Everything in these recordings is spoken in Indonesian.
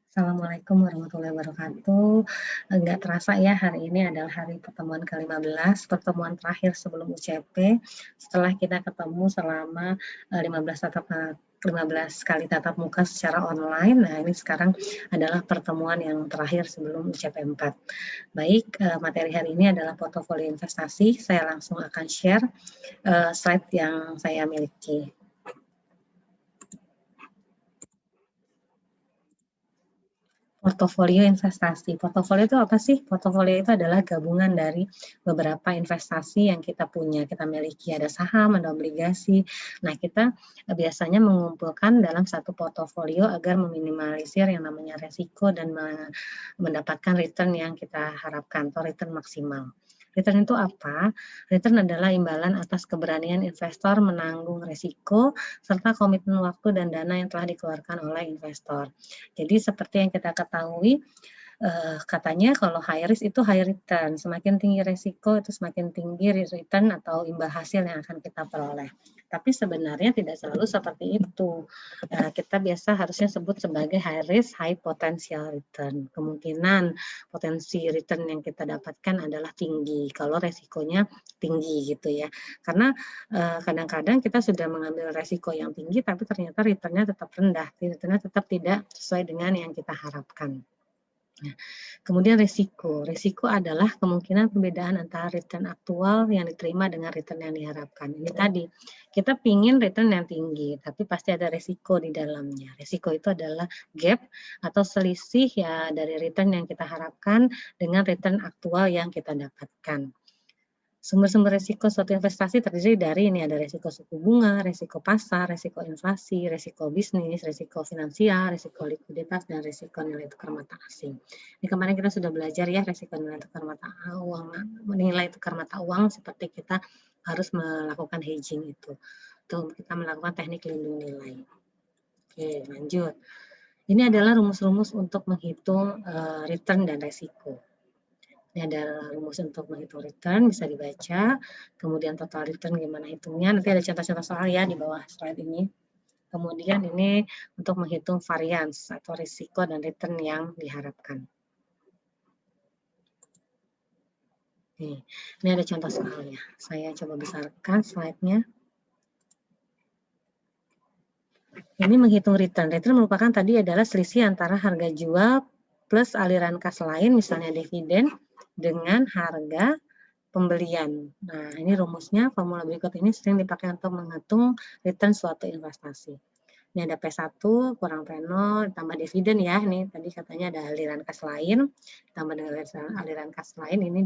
Assalamualaikum warahmatullahi wabarakatuh. Nggak terasa ya, hari ini adalah hari pertemuan ke-15, pertemuan terakhir sebelum UCP, setelah kita ketemu selama 15 kali tatap muka secara online. Nah, ini sekarang adalah pertemuan yang terakhir sebelum UCP 4. Baik, materi hari ini adalah portofolio investasi. Saya langsung akan share slide yang saya miliki. Portofolio investasi. Portofolio itu apa sih? Portofolio itu adalah gabungan dari beberapa investasi yang kita punya, kita miliki. Ada saham, ada obligasi. Nah, kita biasanya mengumpulkan dalam satu portofolio agar meminimalisir yang namanya resiko dan mendapatkan return yang kita harapkan atau return maksimal. Return itu apa? Return adalah imbalan atas keberanian investor menanggung risiko serta komitmen waktu dan dana yang telah dikeluarkan oleh investor. Jadi seperti yang kita ketahui, katanya kalau high risk itu high return, semakin tinggi resiko itu semakin tinggi return atau imbal hasil yang akan kita peroleh. Tapi sebenarnya tidak selalu seperti itu. Kita biasa harusnya sebut sebagai high risk, high potential return. Kemungkinan potensi return yang kita dapatkan adalah tinggi kalau resikonya tinggi gitu ya. Karena kadang-kadang kita sudah mengambil resiko yang tinggi tapi ternyata returnnya tetap rendah, returnnya tetap tidak sesuai dengan yang kita harapkan. Nah, kemudian risiko. Risiko adalah kemungkinan perbedaan antara return aktual yang diterima dengan return yang diharapkan. Ini tadi, kita pingin return yang tinggi, tapi pasti ada risiko di dalamnya. Risiko itu adalah gap atau selisih ya dari return yang kita harapkan dengan return aktual yang kita dapatkan. Sumber-sumber risiko suatu investasi terdiri dari ini ada risiko suku bunga, risiko pasar, risiko inflasi, risiko bisnis, risiko finansial, risiko likuiditas, dan risiko nilai tukar mata asing. Ini kemarin kita sudah belajar ya risiko nilai tukar mata uang, nilai tukar mata uang seperti kita harus melakukan hedging itu. Atau kita melakukan teknik lindung nilai. Oke, lanjut. Ini adalah rumus-rumus untuk menghitung return dan risiko. Ini ada rumus untuk menghitung return, bisa dibaca. Kemudian total return gimana hitungnya, nanti ada contoh-contoh soal ya di bawah slide ini. Kemudian ini untuk menghitung variance atau risiko dan return yang diharapkan. Nih, ini ada contoh soalnya. Saya coba besarkan slide-nya. Ini menghitung return. Return merupakan tadi adalah selisih antara harga jual plus aliran kas lain, misalnya dividen, dengan harga pembelian. Nah, ini rumusnya, formula berikut ini sering dipakai untuk menghitung return suatu investasi. Ini ada P1 kurang P0 tambah dividen ya. Ini tadi katanya ada aliran kas lain, tambah dengan aliran kas lain ini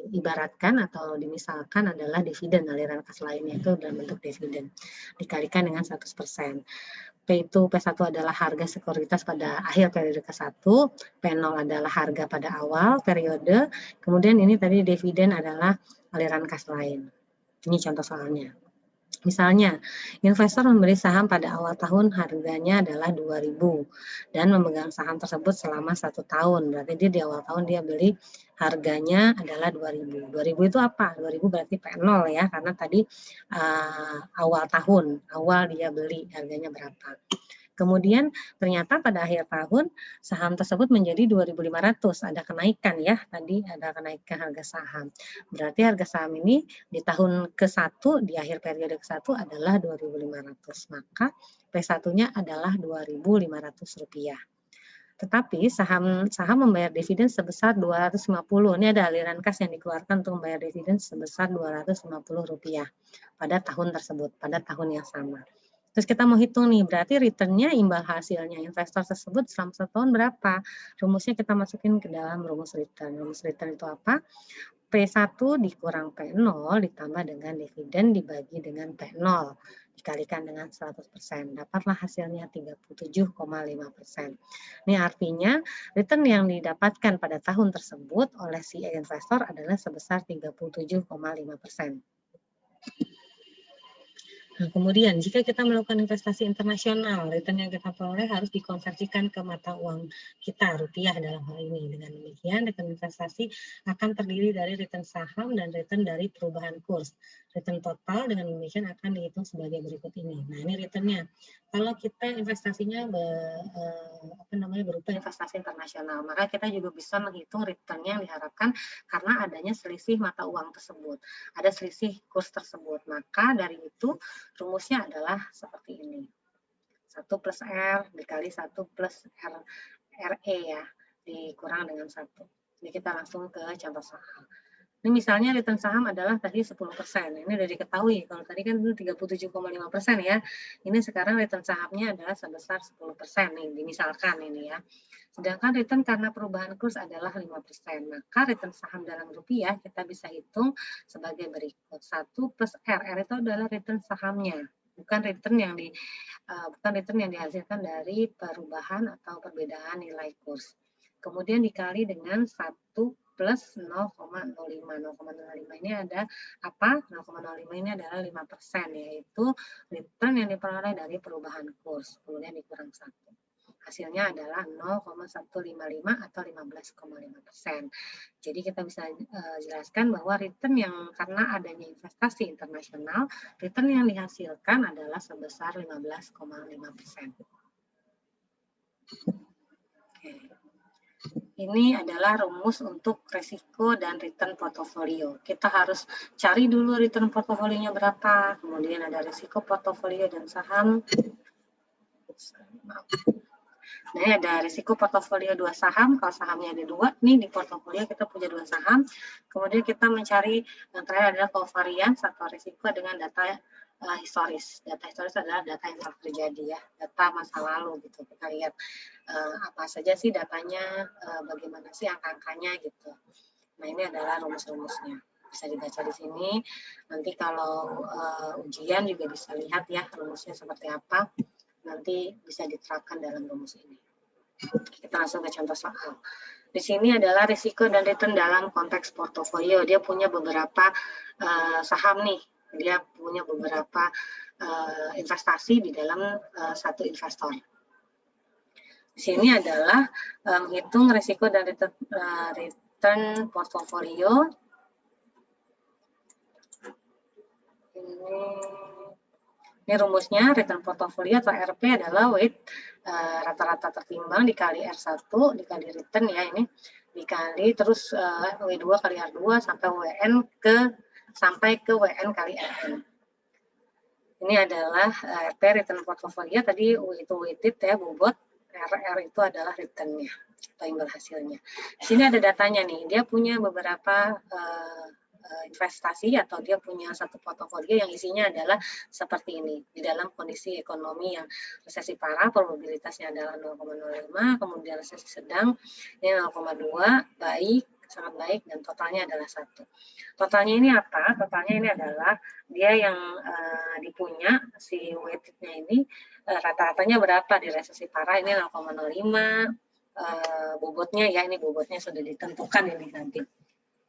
diibaratkan atau dimisalkan adalah dividen, aliran kas lainnya itu dalam bentuk dividen dikalikan dengan 100%. P1 adalah harga sekuritas pada akhir periode ke-1, P0 adalah harga pada awal periode, kemudian ini tadi dividen adalah aliran kas lain. Ini contoh soalnya. Misalnya, investor membeli saham pada awal tahun harganya adalah 2.000 dan memegang saham tersebut selama 1 tahun. Berarti dia di awal tahun dia beli harganya adalah 2.000. 2.000 itu apa? 2.000 berarti P0 ya, karena tadi awal tahun, awal dia beli harganya berapa. Kemudian ternyata pada akhir tahun saham tersebut menjadi 2.500, ada kenaikan ya, tadi ada kenaikan harga saham. Berarti harga saham ini di tahun ke-1, di akhir periode ke-1 adalah 2.500, maka P1-nya adalah Rp2.500. Tetapi saham membayar dividen sebesar 250. Ini ada aliran kas yang dikeluarkan untuk membayar dividen sebesar Rp250 pada tahun tersebut, pada tahun yang sama. Terus kita mau hitung nih, berarti return-nya imbal hasilnya investor tersebut selama 1 tahun berapa? Rumusnya kita masukin ke dalam rumus return. Rumus return itu apa? P1 dikurang P0 ditambah dengan dividen dibagi dengan P0 dikalikan dengan 100%. Dapatlah hasilnya 37,5%. Ini artinya return yang didapatkan pada tahun tersebut oleh si investor adalah sebesar 37,5%. Nah, kemudian jika kita melakukan investasi internasional, return yang kita peroleh harus dikonversikan ke mata uang kita, rupiah dalam hal ini. Dengan demikian, return investasi akan terdiri dari return saham dan return dari perubahan kurs. Return total dengan demikian akan dihitung sebagai berikut ini. Nah, ini returnnya. Kalau kita investasinya berupa investasi internasional, maka kita juga bisa menghitung returnnya yang diharapkan karena adanya selisih mata uang tersebut, ada selisih kurs tersebut. Maka dari itu rumusnya adalah seperti ini. 1 plus R dikali 1 plus RE ya, dikurang dengan 1. Ini kita langsung ke contoh saham. Ini misalnya return saham adalah tadi 10%. Ini sudah diketahui. Kalau tadi kan 37,5% ya. Ini sekarang return sahamnya adalah sebesar 10% nih, misalkan ini ya. Sedangkan return karena perubahan kurs adalah 5%. Maka return saham dalam rupiah kita bisa hitung sebagai berikut. 1 plus R. R itu adalah return sahamnya. Bukan return yang dihasilkan dari perubahan atau perbedaan nilai kurs. Kemudian dikali dengan 1 plus 0,05. 0,05 ini ada apa? 0,05 ini adalah 5%, yaitu return yang diperoleh dari perubahan kurs. Kemudian dikurang 1. Hasilnya adalah 0,155 atau 15,5%. Jadi kita bisa jelaskan bahwa return yang karena adanya investasi internasional, return yang dihasilkan adalah sebesar 15,5%. Oke. Ini adalah rumus untuk risiko dan return portofolio. Kita harus cari dulu return portofolionya berapa, kemudian ada risiko portofolio dan saham. Nah, ini ada risiko portofolio 2 saham. Kalau sahamnya ada 2, nih di portofolio kita punya 2 saham. Kemudian kita mencari yang terakhir adalah covariance atau risiko dengan data historis. Data historis adalah data yang telah terjadi ya, data masa lalu gitu. Kita lihat apa saja sih datanya, bagaimana sih angka-angkanya gitu. Nah, ini adalah rumus-rumusnya. Bisa dibaca di sini. Nanti kalau ujian juga bisa lihat ya rumusnya seperti apa. Nanti bisa diterapkan dalam rumus ini. Kita langsung ke contoh soal. Di sini adalah risiko dan return dalam konteks portofolio. Dia punya beberapa saham nih. Dia punya beberapa investasi di dalam satu investor. Di sini adalah menghitung risiko dan return portofolio. Ini rumusnya, return portofolio atau RP adalah weight rata-rata tertimbang dikali R1 dikali return ya, ini dikali terus W2 kali R2 sampai ke WN kali RN. Ini adalah RP return portofolio, tadi W itu weighted ya, bobot, RR itu adalah return-nya atau imbal hasilnya. Di sini ada datanya nih, dia punya beberapa investasi atau dia punya satu portofolio yang isinya adalah seperti ini. Di dalam kondisi ekonomi yang resesi parah, probabilitasnya adalah 0,05, kemudian resesi sedang ini 0,2, baik, sangat baik, dan totalnya adalah 1. Totalnya ini apa? Totalnya ini adalah dia yang dipunya, si weighted-nya ini rata-ratanya berapa di resesi parah, ini 0,05, bobotnya ya, ini bobotnya sudah ditentukan ini nanti.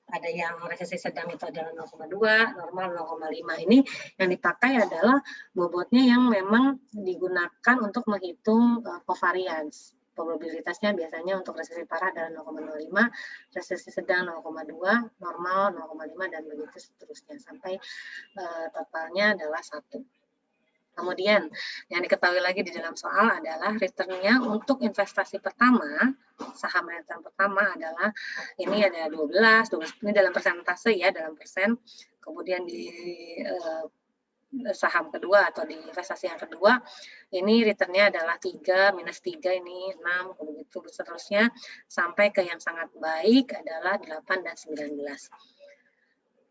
Ada yang resesi sedang itu adalah 0,2, normal 0,5. Ini yang dipakai adalah bobotnya yang memang digunakan untuk menghitung covariance. Probabilitasnya biasanya untuk resesi parah adalah 0,05, resesi sedang 0,2, normal 0,5, dan begitu seterusnya sampai totalnya adalah 1. Kemudian yang diketahui lagi di dalam soal adalah return-nya untuk investasi pertama, saham return pertama adalah ini ada 12 ini dalam persentase ya, dalam persen. Kemudian di saham kedua atau di investasi yang kedua, ini return-nya adalah 3, minus 3 ini 6, begitu seterusnya sampai ke yang sangat baik adalah 8 dan 19.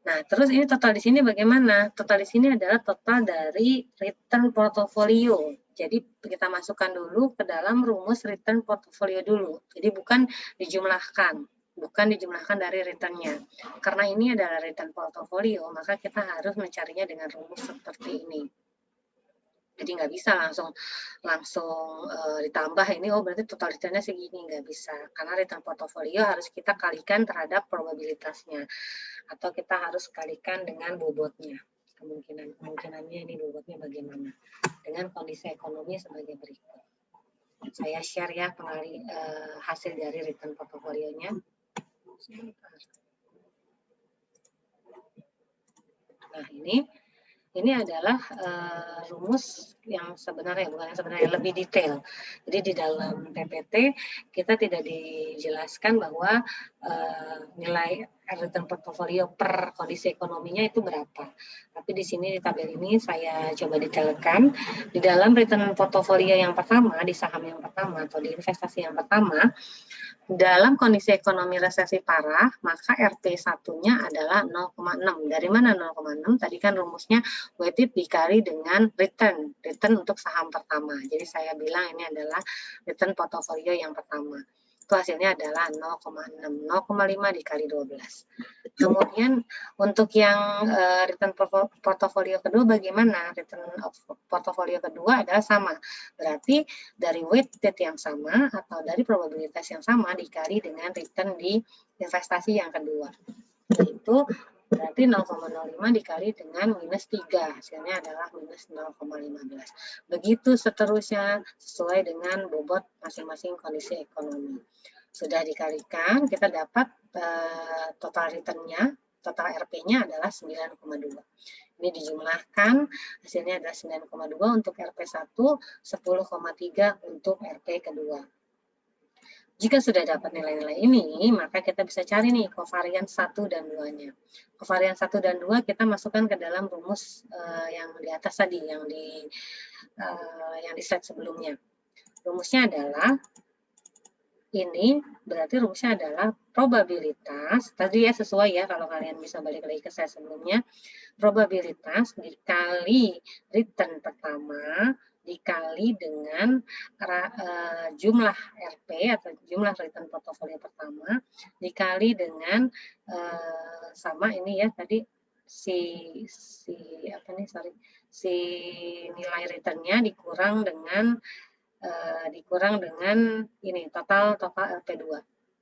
Nah, terus ini total di sini bagaimana? Total di sini adalah total dari return portofolio. Jadi kita masukkan dulu ke dalam rumus return portofolio dulu. Jadi bukan dijumlahkan dari return-nya. Karena ini adalah return portofolio, maka kita harus mencarinya dengan rumus seperti ini. Jadi nggak bisa langsung ditambah ini, oh berarti total return-nya segini, nggak bisa. Karena return portofolio harus kita kalikan terhadap probabilitasnya. Atau kita harus kalikan dengan bobotnya. Kemungkinannya ini bobotnya bagaimana. Dengan kondisi ekonomi sebagai berikut. Saya share ya hasil dari return portofolionya. Nah, ini adalah rumus yang sebenarnya, bukan yang sebenarnya, lebih detail. Jadi di dalam PPT kita tidak dijelaskan bahwa nilai return portofolio per kondisi ekonominya itu berapa. Tapi di sini di tabel ini saya coba detailkan. Di dalam return portofolio yang pertama, di saham yang pertama atau di investasi yang pertama, dalam kondisi ekonomi resesi parah, maka RP1-nya adalah 0,6. Dari mana 0,6? Tadi kan rumusnya weighted dikali dengan return untuk saham pertama. Jadi saya bilang ini adalah return portofolio yang pertama. Itu hasilnya adalah 0,6, 0,5 dikali 12. Kemudian untuk yang return portofolio kedua bagaimana? Return portofolio kedua adalah sama. Berarti dari weighted yang sama atau dari probabilitas yang sama dikali dengan return di investasi yang kedua. Yaitu berarti 0,05 dikali dengan minus 3, hasilnya adalah minus 0,15. Begitu seterusnya sesuai dengan bobot masing-masing kondisi ekonomi. Sudah dikalikan, kita dapat total return-nya, total RP-nya adalah 9,2. Ini dijumlahkan, hasilnya adalah 9,2 untuk RP1, 10,3 untuk RP kedua. Jika sudah dapat nilai-nilai ini, maka kita bisa cari nih kovarian 1 dan 2-nya. Kovarian 1 dan 2 kita masukkan ke dalam rumus yang di atas tadi, yang di slide sebelumnya. Rumusnya adalah ini, berarti rumusnya adalah probabilitas, tadi ya sesuai ya kalau kalian bisa balik lagi ke slide sebelumnya, probabilitas dikali return pertama dikali dengan jumlah RP atau jumlah return portofolio pertama dikali dengan sama ini ya tadi si nilai returnnya dikurang dengan ini total RP2.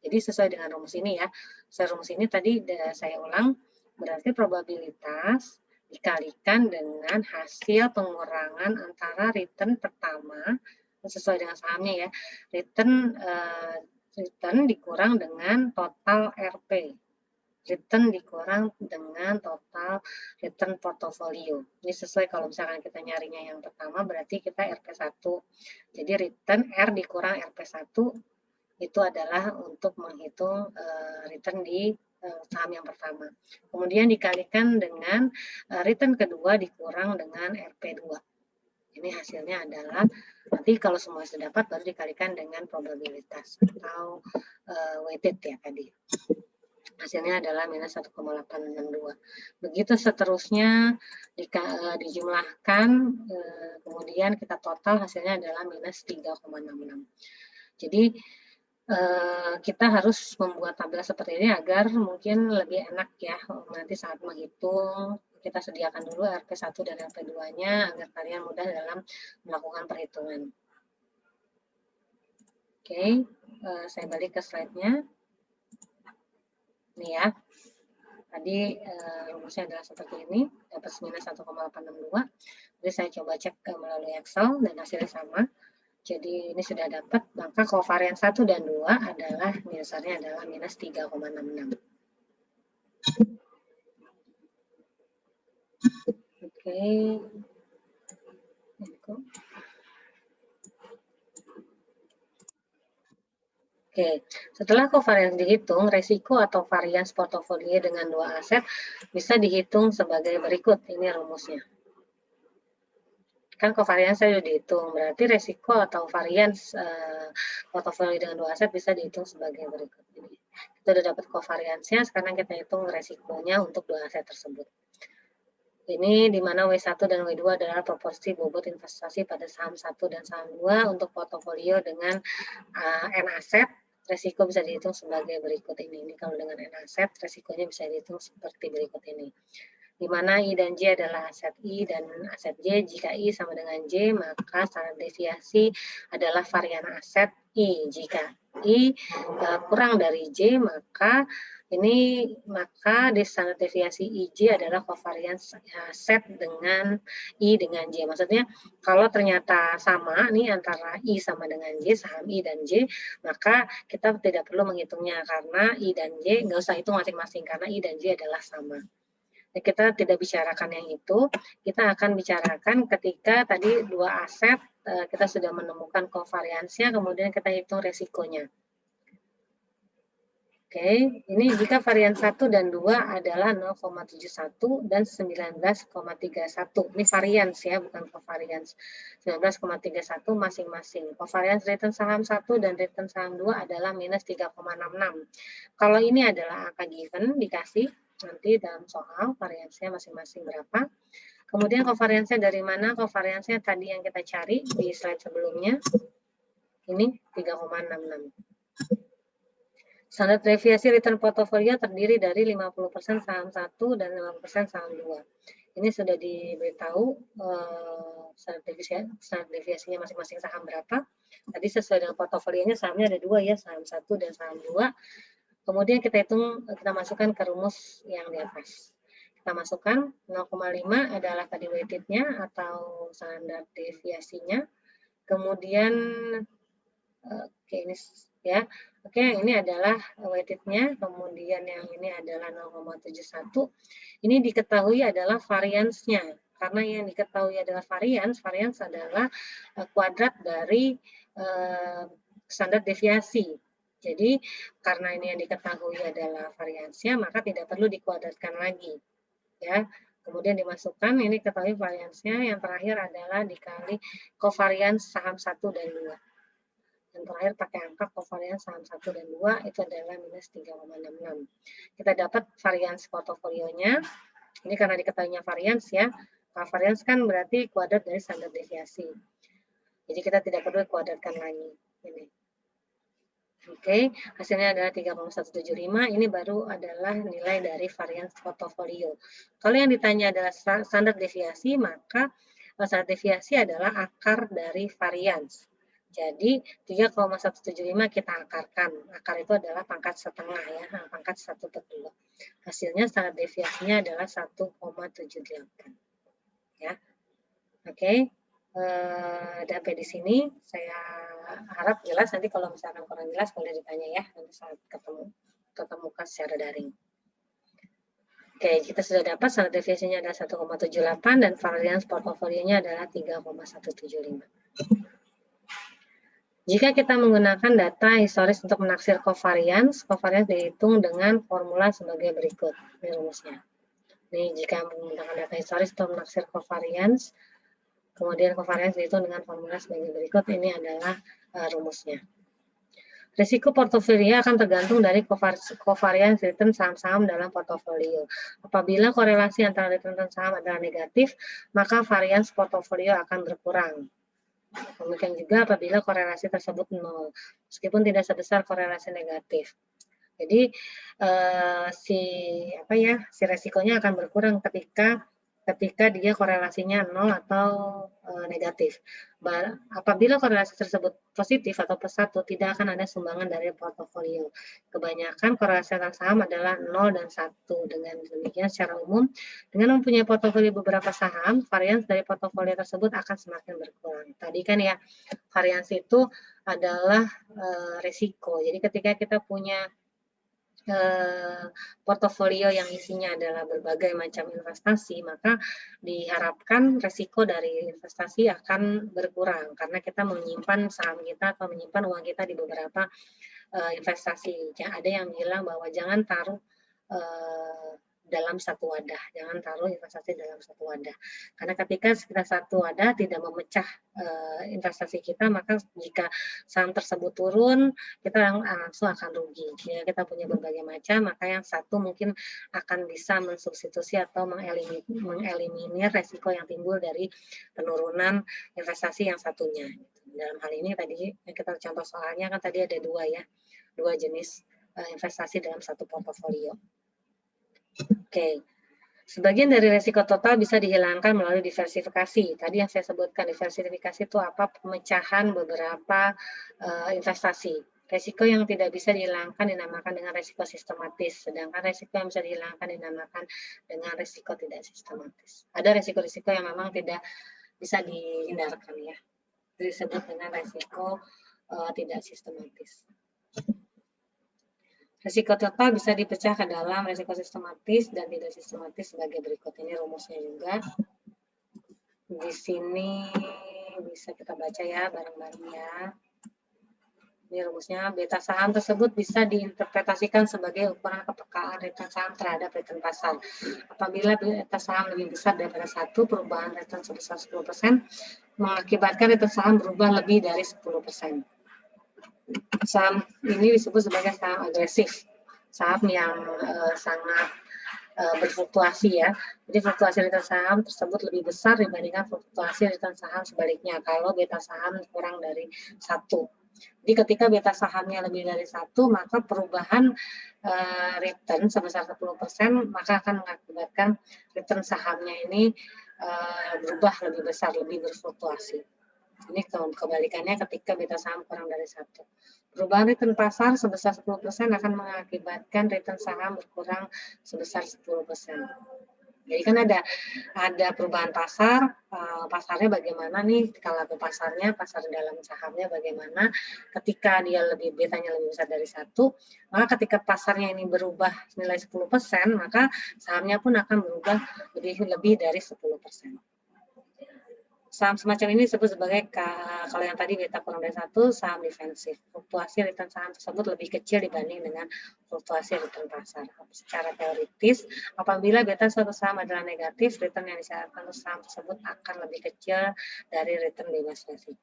Jadi sesuai dengan rumus ini ya. Rumus ini tadi saya ulang, berarti probabilitas dikalikan dengan hasil pengurangan antara return pertama sesuai dengan sahamnya ya. Return dikurang dengan total RP. Return dikurang dengan total return portofolio. Ini sesuai kalau misalkan kita nyarinya yang pertama berarti kita RP1. Jadi return R dikurang RP1 itu adalah untuk menghitung return di saham yang pertama. Kemudian dikalikan dengan return kedua dikurang dengan RP2. Ini hasilnya adalah, nanti kalau semua sudah dapat baru dikalikan dengan probabilitas atau weighted ya tadi. Hasilnya adalah minus 1,862. Begitu seterusnya dijumlahkan, kemudian kita total hasilnya adalah minus 3,66. Jadi kita harus membuat tabel seperti ini agar mungkin lebih enak ya nanti saat menghitung. Kita sediakan dulu RP1 dan RP2-nya agar kalian mudah dalam melakukan perhitungan. Oke, saya balik ke slide-nya. Ini ya, tadi rumusnya adalah seperti ini, dapat minus 1,862. Jadi saya coba cek melalui Excel dan hasilnya sama. Jadi ini sudah dapat, maka kovarian 1 dan 2 adalah dasarnya adalah minus 3,66. Oke. Oke, setelah kovarians dihitung, resiko atau varians portofolio dengan dua aset bisa dihitung sebagai berikut. Ini rumusnya. Kan kovarians saya sudah dihitung, berarti resiko atau varians portofolio dengan dua aset bisa dihitung sebagai berikut. Jadi, kita sudah dapat kovariansnya, sekarang kita hitung resikonya untuk dua aset tersebut. Ini di mana W1 dan W2 adalah proporsi bobot investasi pada saham 1 dan saham 2 untuk portofolio dengan N aset. Resiko bisa dihitung sebagai berikut ini. Ini kalau dengan N aset, resikonya bisa dihitung seperti berikut ini. Di mana I dan J adalah aset I dan aset J. Jika I sama dengan J, maka standar deviasi adalah varian aset I. Jika I kurang dari J, maka standar deviasi IJ adalah kovarians aset dengan I dengan J. Maksudnya kalau ternyata sama nih antara I sama dengan J, saham I dan J, maka kita tidak perlu menghitungnya karena I dan J nggak usah hitung masing-masing karena I dan J adalah sama. kita tidak bicarakan yang itu, kita akan bicarakan ketika tadi dua aset kita sudah menemukan kovariansnya, kemudian kita hitung resikonya. Oke, ini jika varian 1 dan 2 adalah 0,71 dan 19,31. Ini varians ya, bukan covariance. 19,31 masing-masing. Covariance return saham 1 dan return saham 2 adalah minus 3,66. Kalau ini adalah angka given, dikasih nanti dalam soal variansnya masing-masing berapa. Kemudian covariance-nya dari mana? Covariance-nya tadi yang kita cari di slide sebelumnya. Ini 3,66. Standar deviasi return portofolio terdiri dari 50% saham 1 dan 50% saham 2. Ini sudah diberitahu standar deviasinya masing-masing saham berapa. Tadi sesuai dengan portofolionya sahamnya ada 2 ya, saham 1 dan saham 2. Kemudian kita hitung, kita masukkan ke rumus yang di atas. Kita masukkan 0,5 adalah tadi weighted-nya atau standar deviasinya. Kemudian oke, ini ya. Oke, ini adalah weighted-nya, kemudian yang ini adalah 0,71. Ini diketahui adalah variance-nya. Karena yang diketahui adalah variance adalah kuadrat dari standar deviasi. Jadi, karena ini yang diketahui adalah variance-nya, maka tidak perlu dikuadratkan lagi. Ya. Kemudian dimasukkan, ini ketahui variance-nya, yang terakhir adalah dikali covariance saham 1 dan 2. Yang terakhir pakai angka covariance saham 1 dan 2 itu adalah minus 3,66. Kita dapat varians portofolionya. Ini karena diketahuinya varians ya. Nah, varians kan berarti kuadrat dari standar deviasi. Jadi kita tidak perlu kuadratkan lagi. Ini. Oke, hasilnya adalah 3,175. Ini baru adalah nilai dari varians portofolio. Kalau yang ditanya adalah standar deviasi, maka standar deviasi adalah akar dari varians. Jadi 3,175 kita akarkan. Akar itu adalah pangkat setengah ya, pangkat 1/2. Hasilnya standar deviasinya adalah 1,78. Ya. Oke. Sampai di sini saya harap jelas. Nanti kalau misalkan kurang jelas boleh ditanya ya nanti saat ketemukan secara daring. Oke, kita sudah dapat standar deviasinya adalah 1,78 dan varians portofolionya adalah 3,175. Jika kita menggunakan data historis untuk menaksir covariance dihitung dengan formula sebagai berikut. Ini rumusnya. Ini jika menggunakan data historis untuk menaksir covariance, kemudian covariance dihitung dengan formula sebagai berikut. Ini adalah rumusnya. Risiko portofolio akan tergantung dari covariance return saham-saham dalam portofolio. Apabila korelasi antara return saham adalah negatif, maka varians portofolio akan berkurang. Demikian juga apabila korelasi tersebut 0, meskipun tidak sebesar korelasi negatif. Jadi si resikonya akan berkurang ketika dia korelasinya 0 atau negatif. Apabila korelasi tersebut positif atau +1, tidak akan ada sumbangan dari portofolio. Kebanyakan korelasi antara saham adalah 0 dan 1. Dengan demikian secara umum, dengan mempunyai portofolio beberapa saham, varians dari portofolio tersebut akan semakin berkurang. Tadi kan ya, varians itu adalah risiko. Jadi ketika kita punya portofolio yang isinya adalah berbagai macam investasi, maka diharapkan resiko dari investasi akan berkurang karena kita menyimpan saham kita atau menyimpan uang kita di beberapa investasi. Ada yang bilang bahwa jangan taruh dalam satu wadah, jangan taruh investasi dalam satu wadah. Karena ketika kita satu wadah tidak memecah investasi kita, maka jika saham tersebut turun, kita langsung akan rugi. Jika kita punya berbagai macam, maka yang satu mungkin akan bisa mensubstitusi atau mengeliminir resiko yang timbul dari penurunan investasi yang satunya. Dalam hal ini tadi kita contoh soalnya kan tadi ada dua jenis investasi dalam satu portofolio. Oke, sebagian dari resiko total bisa dihilangkan melalui diversifikasi. Tadi yang saya sebutkan, diversifikasi itu apa? Pemecahan beberapa investasi. Resiko yang tidak bisa dihilangkan dinamakan dengan resiko sistematis, sedangkan resiko yang bisa dihilangkan dinamakan dengan resiko tidak sistematis. Ada resiko-resiko yang memang tidak bisa dihindarkan ya, disebut dengan resiko tidak sistematis. Risiko total bisa dipecah ke dalam risiko sistematis dan tidak sistematis sebagai berikut. Ini rumusnya juga. Di sini bisa kita baca ya bareng-bareng ya. Ini rumusnya, beta saham tersebut bisa diinterpretasikan sebagai ukuran kepekaan return saham terhadap return pasar. Apabila beta saham lebih besar daripada 1, perubahan return sebesar 10% mengakibatkan return saham berubah lebih dari 10%. Saham ini disebut sebagai saham agresif, saham yang sangat berfluktuasi ya. Jadi fluktuasi return saham tersebut lebih besar dibandingkan fluktuasi return saham sebaliknya kalau beta saham kurang dari 1. Jadi ketika beta sahamnya lebih dari 1, maka perubahan return sebesar 10% maka akan mengakibatkan return sahamnya ini berubah lebih besar, lebih berfluktuasi. Ini kebalikannya ketika beta saham kurang dari 1. Perubahan return pasar sebesar 10% akan mengakibatkan return saham berkurang sebesar 10%. Jadi kan ada perubahan pasar, pasarnya bagaimana nih, kalau pasarnya, pasar dalam sahamnya bagaimana, ketika dia betanya lebih besar dari 1, maka ketika pasarnya ini berubah nilai 10%, maka sahamnya pun akan berubah lebih dari 10%. Saham semacam ini disebut sebagai, kalau yang tadi beta kurang dari 1, saham defensif. Fluktuasi return saham tersebut lebih kecil dibanding dengan fluktuasi return pasar. Secara teoritis, apabila beta suatu saham adalah negatif, return yang disyaratkan untuk saham tersebut akan lebih kecil dari return bebas resiko.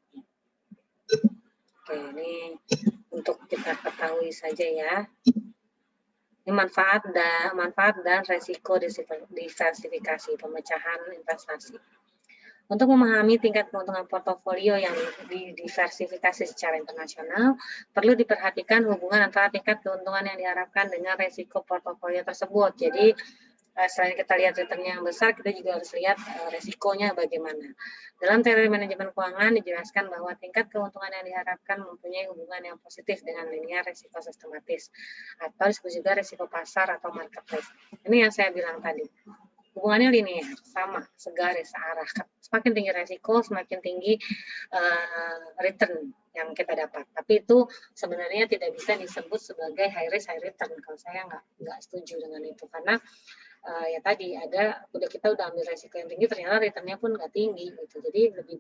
Oke, ini untuk kita ketahui saja ya. Ini manfaat dan resiko diversifikasi, pemecahan investasi. Untuk memahami tingkat keuntungan portofolio yang didiversifikasi secara internasional, perlu diperhatikan hubungan antara tingkat keuntungan yang diharapkan dengan resiko portofolio tersebut. Jadi, selain kita lihat returnnya yang besar, kita juga harus lihat resikonya bagaimana. Dalam teori manajemen keuangan dijelaskan bahwa tingkat keuntungan yang diharapkan mempunyai hubungan yang positif dengan linear resiko sistematis, atau disebut juga resiko pasar atau market risk. Ini yang saya bilang tadi. Hubungannya linear, sama, segaris, searah. Semakin tinggi resiko, semakin tinggi return yang kita dapat. Tapi itu sebenarnya tidak bisa disebut sebagai high risk, high return. Kalau saya nggak setuju dengan itu, karena ya tadi udah kita udah ambil resiko yang tinggi, ternyata returnnya pun nggak tinggi gitu. Jadi lebih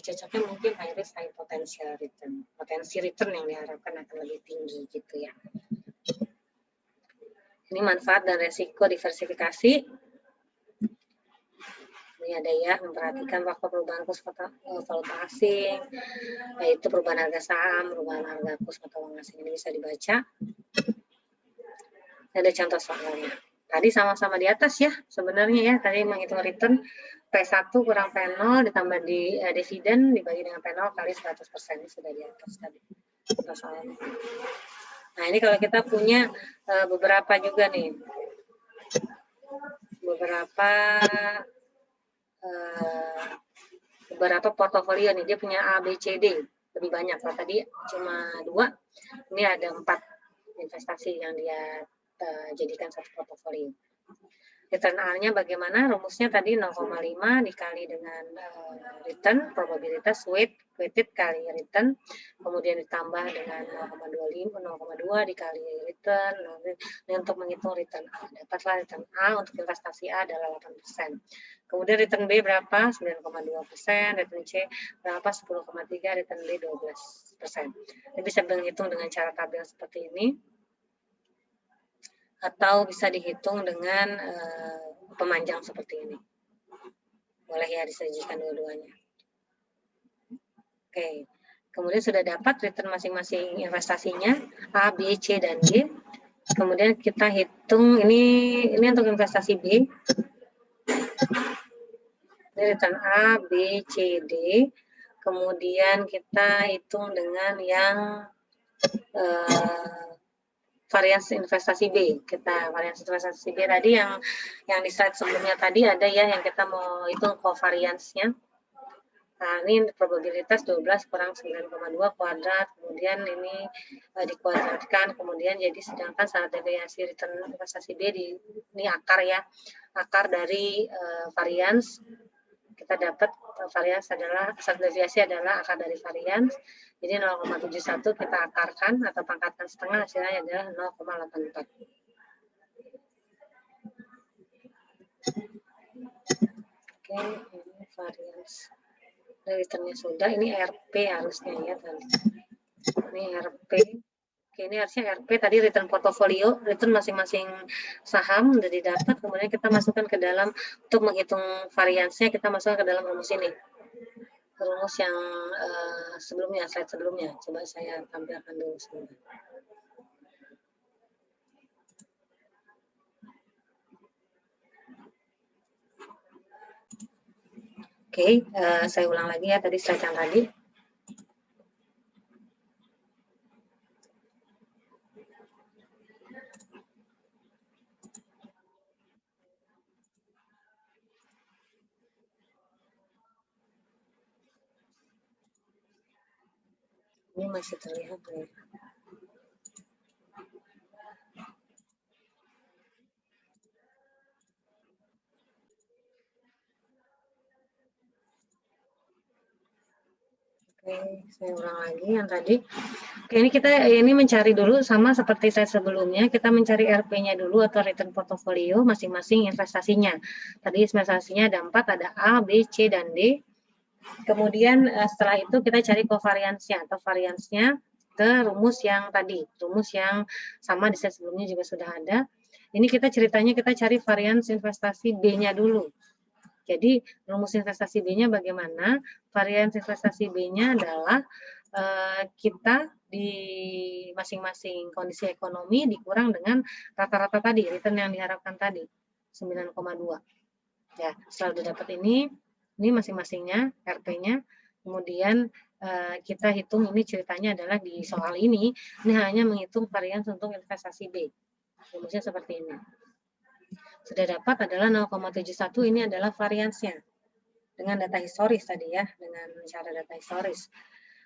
cocoknya mungkin high risk, high potential return. Potensi return yang diharapkan akan lebih tinggi gitu ya. Ini manfaat dan resiko diversifikasi. Ini ada ya, memperhatikan faktor perubahan kurs valuta asing, yaitu perubahan harga saham, perubahan harga kurs mata uang asing. Ini bisa dibaca. Ada contoh soalnya. Tadi sama-sama di atas ya, sebenarnya ya. Tadi menghitung return P1 kurang P0 ditambah dividen dibagi dengan P0 kali 100%. Ini sudah di atas tadi. Soalnya. Nah, ini kalau kita punya beberapa juga nih. Beberapa portofolio nih, dia punya A, B, C, D. Lebih banyak. Kalau tadi cuma 2, ini ada 4 investasi yang dia jadikan satu portofolio. Return A-nya bagaimana? Rumusnya tadi 0,5 dikali dengan return, probabilitas weighted kali return, kemudian ditambah dengan 0,2 dikali return. Ini untuk menghitung return A. Dapatlah return A untuk investasi A adalah 8%. Kemudian return B berapa? 9,2%, return C berapa? 10,3%, return D 12%. Ini bisa menghitung dengan cara tabel seperti ini, atau bisa dihitung dengan pemanjang seperti ini. Boleh ya disajikan dua-duanya. Oke, kemudian sudah dapat return masing-masing investasinya, A, B, C, dan D. Kemudian kita hitung, ini untuk investasi B. Ini return A, B, C, D. Kemudian kita hitung dengan yang variasi investasi B. Variasi investasi B tadi yang di slide sebelumnya tadi ada ya, yang kita mau hitung covariance-nya. Nah, ini probabilitas 12 kurang 9,2 kuadrat, kemudian ini dikuadratkan, kemudian jadi sedangkan standar deviasi return investasi B ini akar ya, akar dari variance. kita dapat varians adalah, standar deviasi adalah akar dari varians. Jadi 0,71 kita akarkan atau pangkatkan setengah, hasilnya adalah 0,84. Oke, ini varians. Returnnya sudah, ini RP harusnya ya tadi. Ini RP. Oke, ini harusnya RP tadi return portofolio, return masing-masing saham sudah didapat, kemudian kita masukkan ke dalam, untuk menghitung variansnya kita masukkan ke dalam rumus ini. Rumus yang sebelumnya, slide sebelumnya. Coba saya tampilkan dulu sebentar. Oke, saya ulang lagi ya tadi slide yang tadi. Ini masih terlihat ya. Oke, saya ulang lagi yang tadi. Oke, ini kita mencari dulu sama seperti saya sebelumnya, kita mencari RP-nya dulu atau return portfolio masing-masing investasinya. Tadi investasinya ada 4, ada A, B, C, dan D. Kemudian setelah itu kita cari covariance-nya atau variance-nya ke rumus yang tadi, rumus yang sama di slide sebelumnya juga sudah ada. Ini kita ceritanya kita cari variance investasi B-nya dulu. Jadi rumus investasi B-nya bagaimana? Variance investasi B-nya adalah kita di masing-masing kondisi ekonomi dikurang dengan rata-rata tadi, return yang diharapkan tadi, 9,2. Ya, setelah dapat ini masing-masingnya, RP-nya, kemudian kita hitung, ini ceritanya adalah di soal ini hanya menghitung varians untuk investasi B. Rumusnya seperti ini. Sudah dapat adalah 0,71, ini adalah variansnya. Dengan data historis tadi ya, dengan cara data historis.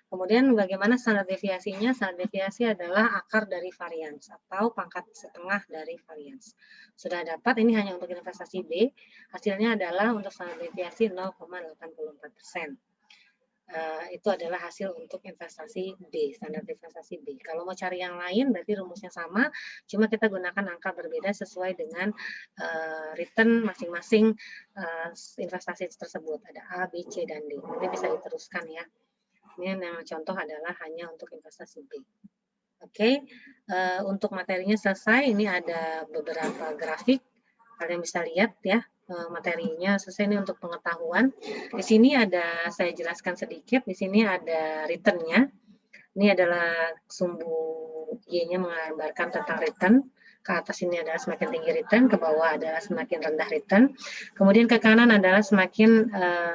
Kemudian bagaimana standar deviasinya? Standar deviasi adalah akar dari varians atau pangkat setengah dari varians. Sudah dapat, ini hanya untuk investasi B, hasilnya adalah untuk standar deviasi 0,84%. Itu adalah hasil untuk investasi B, standar investasi B. Kalau mau cari yang lain berarti rumusnya sama, cuma kita gunakan angka berbeda sesuai dengan return masing-masing investasi tersebut. Ada A, B, C, dan D. Nanti bisa diteruskan ya. Ini yang contoh adalah hanya untuk investasi B. Oke, untuk materinya selesai. Ini ada beberapa grafik, kalian bisa lihat ya materinya selesai. Ini untuk pengetahuan. Di sini ada, saya jelaskan sedikit. Di sini ada returnnya. Ini adalah sumbu Y-nya menggambarkan tentang return. Ke atas ini adalah semakin tinggi return, ke bawah adalah semakin rendah return. Kemudian ke kanan adalah semakin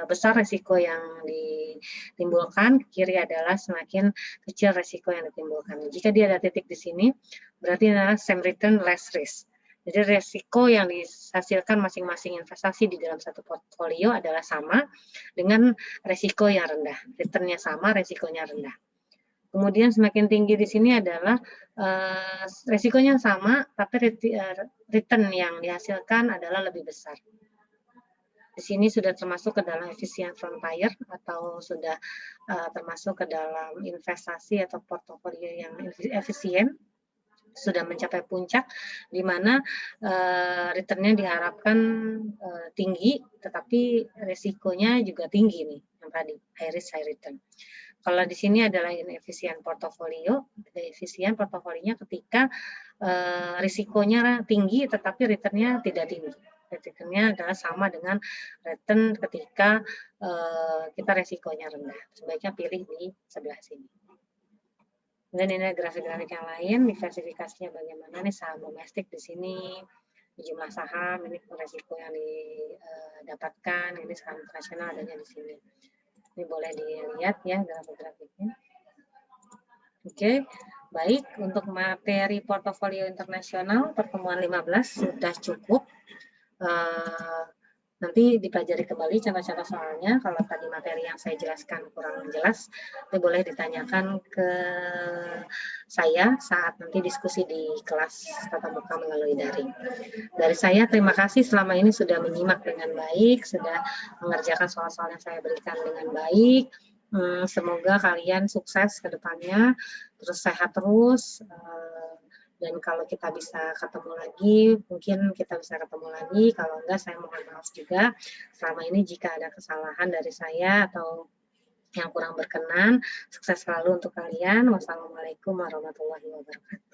besar risiko yang ditimbulkan, ke kiri adalah semakin kecil risiko yang ditimbulkan. Jika dia ada titik di sini, berarti adalah same return less risk. Jadi risiko yang dihasilkan masing-masing investasi di dalam satu portfolio adalah sama dengan risiko yang rendah. Returnnya sama, risikonya rendah. Kemudian semakin tinggi di sini adalah risikonya sama, tapi return yang dihasilkan adalah lebih besar. Di sini sudah termasuk ke dalam efisien frontier atau sudah termasuk ke dalam investasi atau portofolio yang efisien, sudah mencapai puncak, di mana returnnya diharapkan tinggi, tetapi risikonya juga tinggi nih, yang tadi high risk high return. Kalau di sini adalah inefisien portofolio, efisien portofolinya ketika risikonya tinggi tetapi returnnya tidak tinggi. Returnnya adalah sama dengan return ketika kita risikonya rendah. Sebaiknya pilih di sebelah sini. Dan ini grafik-grafik yang lain, diversifikasinya bagaimana nih, saham domestik di sini, jumlah saham, ini risiko yang didapatkan, ini saham internasional adanya di sini. Ini boleh dilihat ya grafik-grafiknya. Oke, baik, untuk materi portofolio internasional pertemuan 15 sudah cukup. nanti dipelajari kembali contoh-contoh soalnya. Kalau tadi materi yang saya jelaskan kurang jelas, itu boleh ditanyakan ke saya saat nanti diskusi di kelas tatap muka melalui daring. Dari saya terima kasih selama ini sudah menyimak dengan baik, sudah mengerjakan soal-soal yang saya berikan dengan baik. Semoga kalian sukses ke depannya, terus sehat terus, dan kalau kita bisa ketemu lagi, mungkin kita bisa ketemu lagi, kalau enggak saya mohon maaf juga selama ini jika ada kesalahan dari saya atau yang kurang berkenan. Sukses selalu untuk kalian. Wassalamualaikum warahmatullahi wabarakatuh.